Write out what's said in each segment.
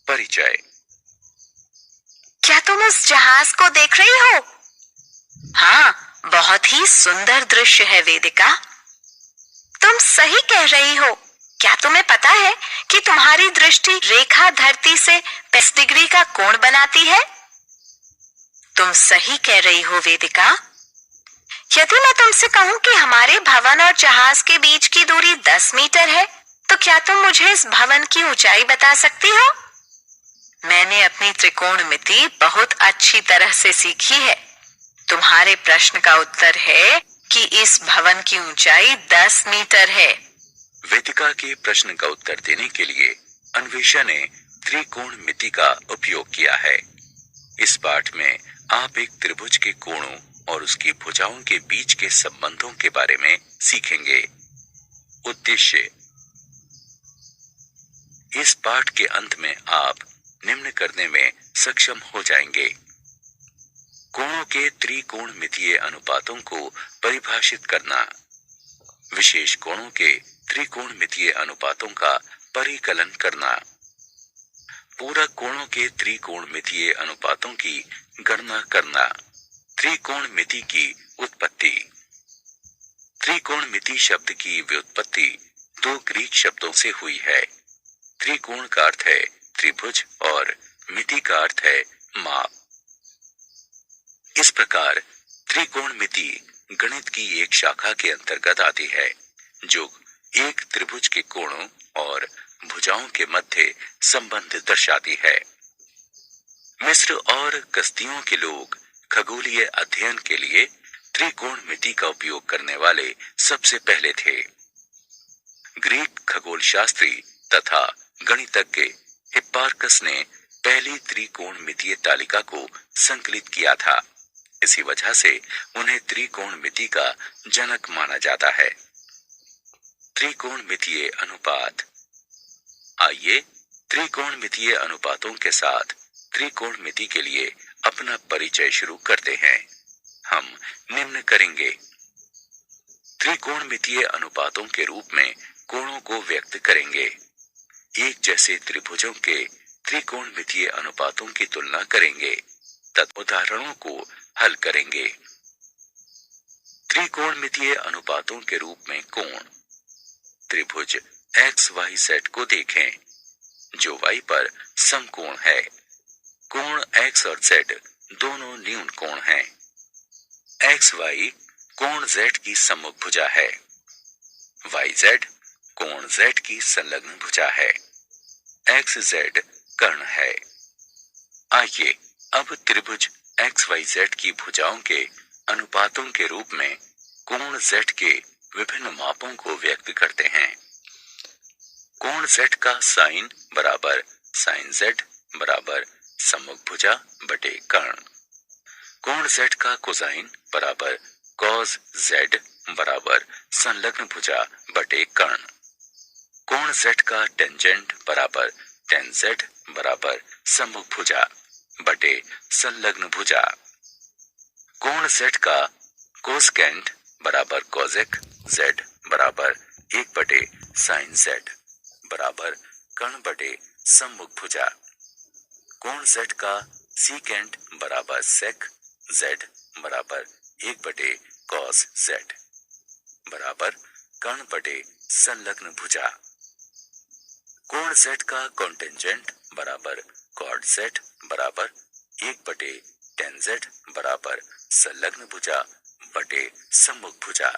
परिचय। क्या तुम उस जहाज को देख रही हो? हाँ, बहुत ही सुंदर दृश्य है वेदिका। तुम सही कह रही हो। क्या तुम्हें पता है कि तुम्हारी दृष्टि रेखा धरती से 35 डिग्री का कोण बनाती है? तुम सही कह रही हो वेदिका। यदि मैं तुमसे कहूं कि हमारे भवन और जहाज के बीच की दूरी 10 मीटर है, तो क्या तुम मुझे इस भवन की ऊंचाई बता सकती हो? मैंने अपनी त्रिकोणमिति बहुत अच्छी तरह से सीखी है। तुम्हारे प्रश्न का उत्तर है कि इस भवन की ऊंचाई 10 मीटर है। वेदिका के प्रश्न का उत्तर देने के लिए अन्वेषा ने त्रिकोणमिति का उपयोग किया है। इस पाठ में आप एक त्रिभुज के कोणों और उसकी भुजाओं के बीच के संबंधों के बारे में सीखेंगे। उद्देश्य। इस पाठ के अंत में आप निम्न करने में सक्षम हो जाएंगे। कोणों के त्रिकोणमितीय अनुपातों को परिभाषित करना, विशेष कोणों के त्रिकोणमितीय अनुपातों का परिकलन करना, पूरक कोणों के त्रिकोणमितीय अनुपातों की गणना करना, त्रिकोणमिति की उत्पत्ति। त्रिकोणमिति शब्द की व्युत्पत्ति दो ग्रीक शब्दों से हुई है। त्रिकोण का अर्थ है त्रिभुज और मिति का अर्थ है माप। इस प्रकार त्रिकोणमिति गणित की एक शाखा के अंतर्गत आती है जो एक त्रिभुज के कोणों और भुजाओं के मध्य संबंध दर्शाती है। मिस्र और कसदियों के लोग खगोलीय अध्ययन के लिए त्रिकोणमिति का उपयोग करने वाले सबसे पहले थे। ग्रीक खगोल शास्त्री तथा गणितज्ञ हिप्पार्कस ने पहली त्रिकोणमितीय तालिका को संकलित किया था। इसी वजह से उन्हें त्रिकोणमिति का जनक माना जाता है। त्रिकोणमितीय अनुपात। आइए त्रिकोणमितीय अनुपातों के साथ त्रिकोणमिति के लिए अपना परिचय शुरू करते हैं। हम निम्न करेंगे। त्रिकोणमितीय अनुपातों के रूप में कोणों को व्यक्त करेंगे। एक जैसे त्रिभुजों के त्रिकोणमितीय अनुपातों की तुलना करेंगे तथा उदाहरणों को हल करेंगे। त्रिकोणमितीय अनुपातों के रूप में कोण। त्रिभुज एक्स वाई सेट को देखें जो वाई पर समकोण है। कोण एक्स और जेड दोनों न्यून कोण हैं। एक्स वाई कोण जेड की सम्मुख भुजा है। वाई जेड कोण जेड की संलग्न भुजा है। एक्स जेड कर्ण है। आइए अब त्रिभुज एक्स वाई जेड की भुजाओं के अनुपातों के रूप में कोण जेड के विभिन्न मापों को व्यक्त करते हैं। कोण जेड का साइन बराबर साइन जेड बराबर सम्मुख भुजा बटे कर्ण। कोण जेड का कोसाइन बराबर कॉस जेड बराबर संलग्न भुजा बटे कर्ण। कोण जेड का टेंजेंट बराबर टेन जेड बराबर सम्मुख भुजा बटे संलग्न भुजा। कोण जेड का कोसकेंट बराबर कोसेक जेड बराबर 1 बटे साइन जेड बराबर कर्ण बटे सम्मुख भुजा। कोण जेड का सीकेंट बराबर सेक जेड बराबर 1 बटे कॉस जेड बराबर कर्ण बटे संलग्न भुजा। कोण जेड का कॉन्टेंजेंट बराबर कॉट जेड बराबर 1 बटे टेन जेड बराबर संलग्न भुजा बटे सम्मुख भुजा।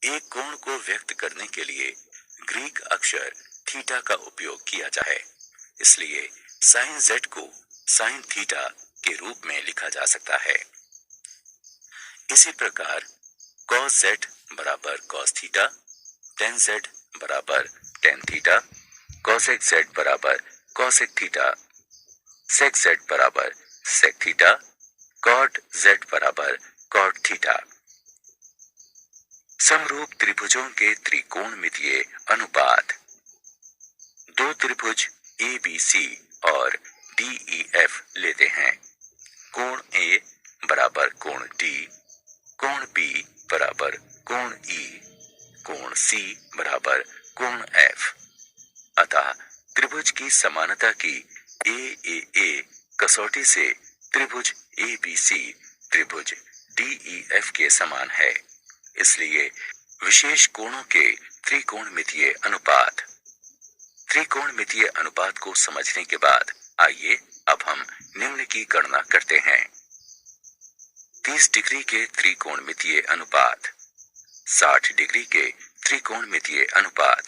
एक कोण को व्यक्त करने के लिए ग्रीक अक्षर थीटा का उपयोग किया जाए, इसलिए साइन जेड को साइन थीटा के रूप में लिखा जा सकता है। इसी प्रकार कॉस जेड बराबर कॉस थीटा, टेन जेड बराबर टेन थीटा, कॉसेक जेड बराबर कॉसेक थीटा, सेक जेड बराबर सेक थीटा, कॉट जेड बराबर कॉट थीटा। समरूप त्रिभुजों के त्रिकोणमितीय अनुपात। दो त्रिभुज ABC और DEF लेते हैं। कोण A बराबर कोण D, कोण B बराबर कोण E, कोण C बराबर कोण F। अतः त्रिभुज की समानता की ए कसौटी से त्रिभुज ABC त्रिभुज DEF के समान है। इसलिए विशेष कोणों के त्रिकोणमितीय अनुपात। त्रिकोणमितीय अनुपात को समझने के बाद आइए अब हम निम्न की गणना करते हैं। 30 डिग्री के त्रिकोणमितीय अनुपात, 60 डिग्री के त्रिकोणमितीय अनुपात,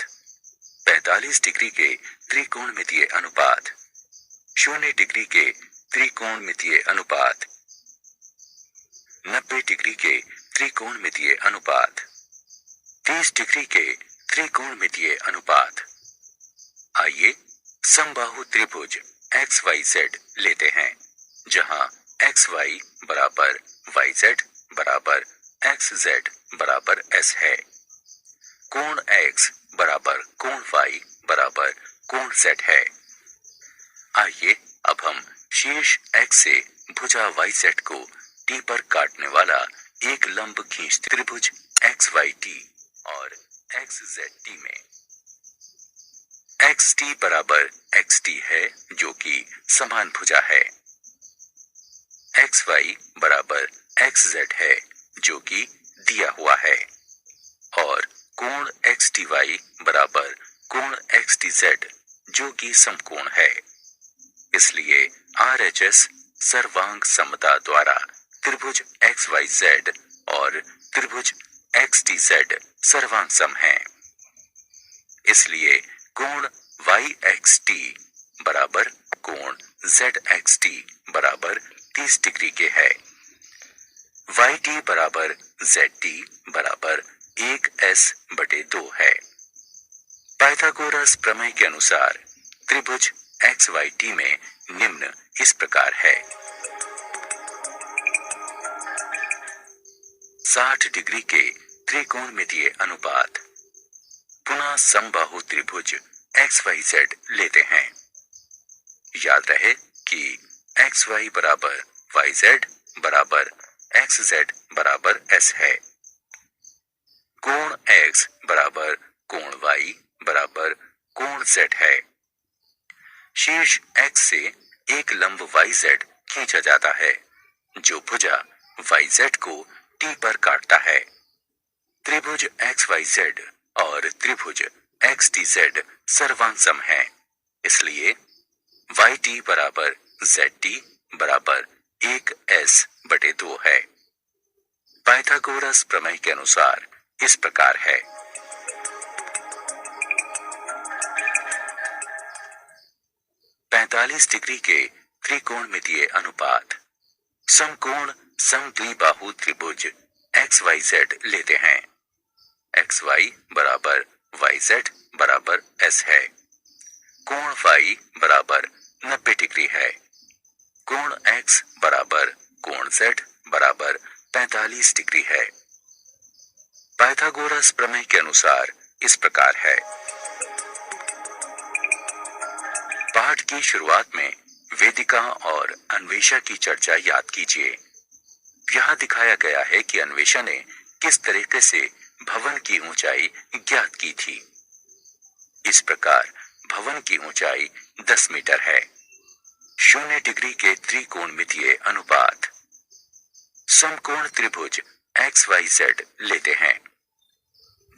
45 डिग्री के त्रिकोणमितीय अनुपात, 0 डिग्री के त्रिकोणमितीय अनुपात, 90 डिग्री के त्रिकोणमितीय अनुपात, 30 डिग्री के त्रिकोणमितीय अनुपात। आइए समबाहु त्रिभुज XYZ लेते हैं, जहां XY बराबर YZ बराबर XZ बराबर S है। कोण X बराबर कोण Y बराबर कोण Z है। आइए अब हम शीर्ष X से भुजा YZ को T पर काटने वाला एक लंब खींचते त्रिभुज XYT और XZT में। XT बराबर XT है जो कि समान भुजा है। XY बराबर XZ है जो कि दिया हुआ है और कोण XTY बराबर कोण XTZ जो कि समकोण है। इसलिए RHS सर्वांग समता द्वारा त्रिभुज XYZ और त्रिभुज XTZ सर्वांग सम है। इसलिए कोण YXT बराबर कोण ZXT बराबर 30 डिग्री के है। YT बराबर ZT बराबर 1S/2 है। पाइथागोरस प्रमेय के अनुसार त्रिभुज XYT में निम्न इस प्रकार है। 60 डिग्री के त्रिकोणमितीय अनुपात। पुनः समबाहु त्रिभुज XYZ लेते हैं। याद रहे कि XY बराबर YZ बराबर XZ बराबर S है। कोण X बराबर कोण Y बराबर कोण Z है। शीर्ष X से एक लंब YZ खींचा जाता है जो भुजा YZ को T पर काटता है। त्रिभुज XYZ और त्रिभुज XTZ सर्वांग सम है। इसलिए YT बराबर ZT बराबर 1S/2 है। पाइथागोरस प्रमेय के अनुसार इस प्रकार है। पैंतालीस डिग्री के त्रिकोणमितीय अनुपात। समकोण समद्विबाहु त्रिभुज XYZ लेते हैं। XY बराबर YZ बराबर S है। कोण Y बराबर 90 डिग्री है। कोण X बराबर कोण Z बराबर 45 डिग्री है। पाइथागोरस प्रमेय के अनुसार इस प्रकार है। पाठ की शुरुआत में वेदिका और अन्वेषा की चर्चा याद कीजिए। यहाँ दिखाया गया है कि अन्वेषा ने किस तरीके से भवन की ऊंचाई ज्ञात की थी। इस प्रकार भवन की ऊंचाई 10 मीटर है। 0 डिग्री के त्रिकोणमितीय अनुपात। समकोण त्रिभुज XYZ लेते हैं।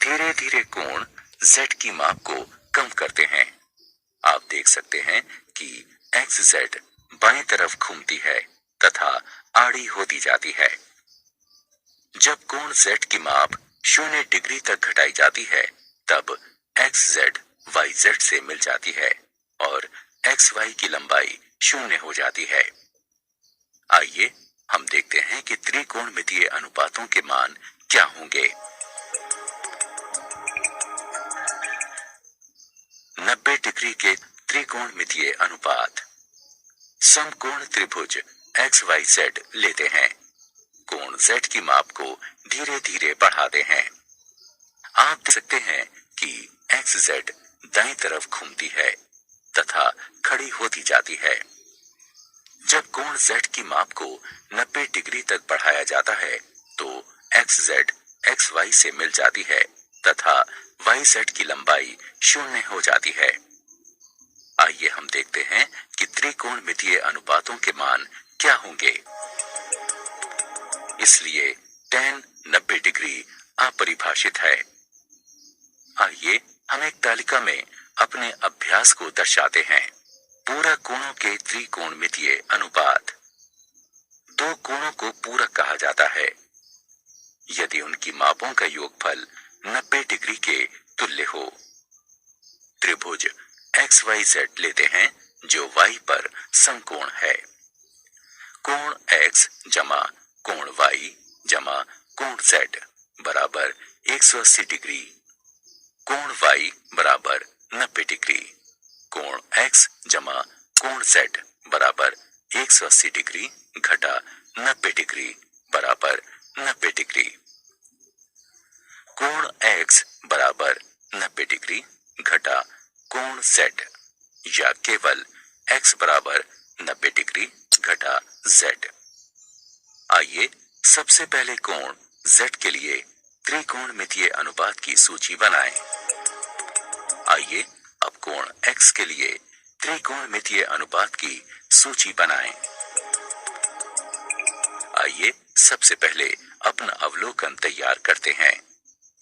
धीरे धीरे कोण Z की माप को कम करते हैं। आप देख सकते हैं कि XZ बाईं तरफ घूमती है तथा आड़ी होती जाती है। जब कोण Z की माप 0 डिग्री तक घटाई जाती है तब XZ YZ से मिल जाती है और XY की लंबाई 0 हो जाती है। आइए हम देखते हैं कि त्रिकोणमितीय अनुपातों के मान क्या होंगे। 90 डिग्री के त्रिकोणमितीय अनुपात। समकोण त्रिभुज XYZ लेते हैं। कोण Z की माप को धीरे धीरे बढ़ाते हैं। आप देख सकते हैं कि XZ दाईं तरफ घूमती है तथा खड़ी होती जाती है। जब कोण Z की माप को 90 डिग्री तक बढ़ाया जाता है तो XZ XY से मिल जाती है तथा YZ की लंबाई 0 हो जाती है। देखते हैं कि त्रिकोणमितीय अनुपातों के मान क्या होंगे। इसलिए tan 90 डिग्री अपरिभाषित है। आइए हम एक तालिका में अपने अभ्यास को दर्शाते हैं। पूरक कोणों के त्रिकोणमितीय अनुपात। दो कोणों को पूरक कहा जाता है यदि उनकी मापों का योगफल 90 डिग्री के तुल्य हो। त्रिभुज XYZ लेते हैं जो Y पर समकोण है। कोण X जमा कोण Y जमा कोण Z बराबर 180 डिग्री। कोण Y बराबर 90 डिग्री। कोण X जमा कोण Z बराबर 180 डिग्री घटा 90 डिग्री बराबर 90 डिग्री। कोण X बराबर 90 डिग्री घटा कोण Z या केवल X बराबर 90 डिग्री घटा Z। आइए सबसे पहले कोण Z के लिए त्रिकोणमितीय अनुपात की सूची बनाएं। आइए अब कोण X के लिए त्रिकोणमितीय अनुपात की सूची बनाएं। आइए सबसे पहले अपना अवलोकन तैयार करते हैं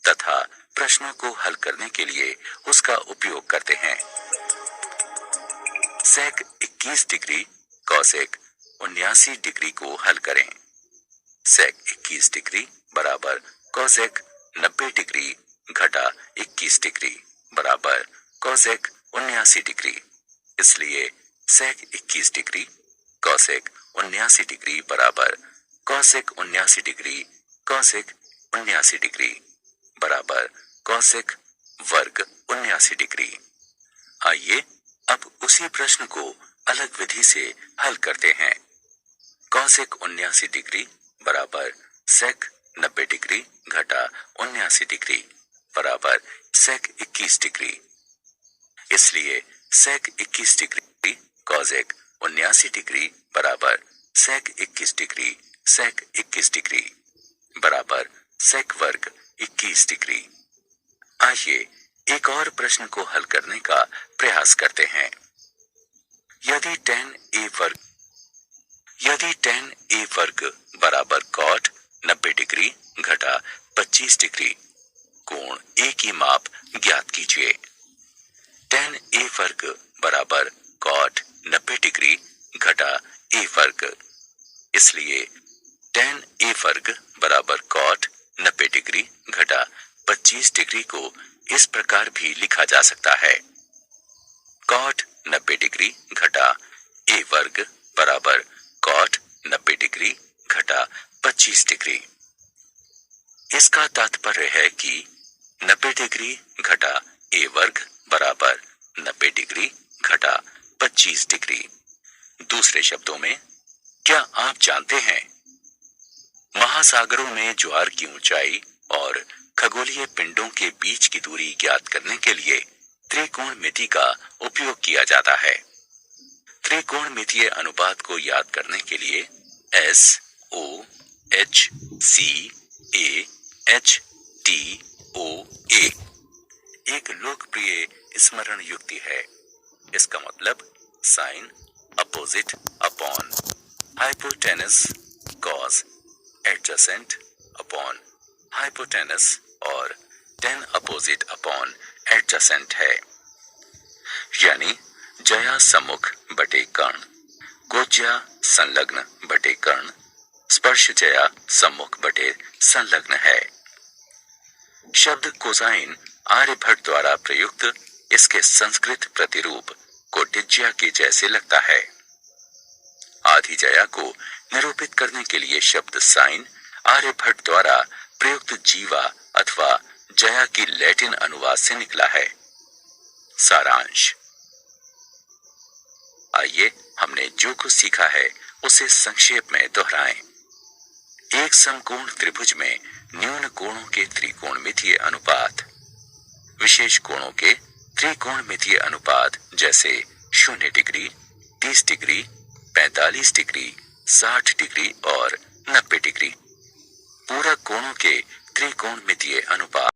तथा प्रश्नों को हल करने के लिए उसका उपयोग करते हैं। सेक 21 डिग्री कॉसेक 79 डिग्री को हल करें। सेक 21 डिग्री बराबर कॉसेक 90 डिग्री घटा 21 डिग्री बराबर कॉसेक 79 डिग्री। इसलिए सेक 21 डिग्री कॉसेक 79 डिग्री बराबर कॉसेक 79 डिग्री कॉसेक 79 डिग्री बराबर कॉसेक वर्ग 79 डिग्री। आइए अब उसी प्रश्न को अलग विधि से हल करते हैं। कॉसेक 79 डिग्री बराबर सेक 90 डिग्री घटा 79 डिग्री बराबर सेक 21 डिग्री। इसलिए सेक 21 डिग्री कॉसेक 79 डिग्री बराबर सेक 21 डिग्री सेक 21 डिग्री बराबर सेक वर्ग 21 डिग्री। आइए एक और प्रश्न को हल करने का प्रयास करते हैं। यदि tan a वर्ग बराबर cot 90 डिग्री घटा 25 डिग्री, कोण A की माप ज्ञात कीजिए। tan a वर्ग बराबर cot 90 डिग्री घटा a वर्ग। इसलिए tan a वर्ग बराबर cot 90 डिग्री घटा 25 डिग्री को इस प्रकार भी लिखा जा सकता है। cot 90 डिग्री घटा a वर्ग बराबर cot 90 डिग्री घटा 25 डिग्री। इसका तात्पर्य है कि 90 डिग्री घटा a वर्ग बराबर 90 डिग्री घटा 25 डिग्री। दूसरे शब्दों में, क्या आप जानते हैं महासागरों में ज्वार की ऊंचाई और खगोलीय पिंडों के बीच की दूरी ज्ञात करने के लिए त्रिकोणमिति का उपयोग किया जाता है। त्रिकोणमितीय अनुपात को याद करने के लिए S O H C A H T O A एक लोकप्रिय स्मरण युक्ति है। इसका मतलब sine opposite upon hypotenuse cos adjacent upon hypotenuse और tan अपोजिट अपॉन एडजेसेंट है। यानी जया सम्मुख बटे कर्ण, कोज्या संलग्न बटे कर्ण, स्पर्श जया सम्मुख बटे संलग्न है। शब्द कोसाइन आर्यभट्ट द्वारा प्रयुक्त इसके संस्कृत प्रतिरूप कोटिज्या के जैसे लगता है। आधी जया को निरूपित करने के लिए शब्द साइन आर्यभट्ट द्वारा प्रयुक्त जीवा अथवा जया की लैटिन अनुवाद से निकला है। सारांश। आइए हमने जो कुछ सीखा है उसे संक्षेप में दोहराएं। एक समकोण त्रिभुज में न्यून कोणों के त्रिकोणमितीय अनुपात, विशेष कोणों के त्रिकोणमितीय अनुपात जैसे 0 डिग्री, 30 डिग्री, 45 डिग्री, 60 डिग्री और 90 डिग्री। पूरक कोणों के त्रिकोणमितीय अनुपात।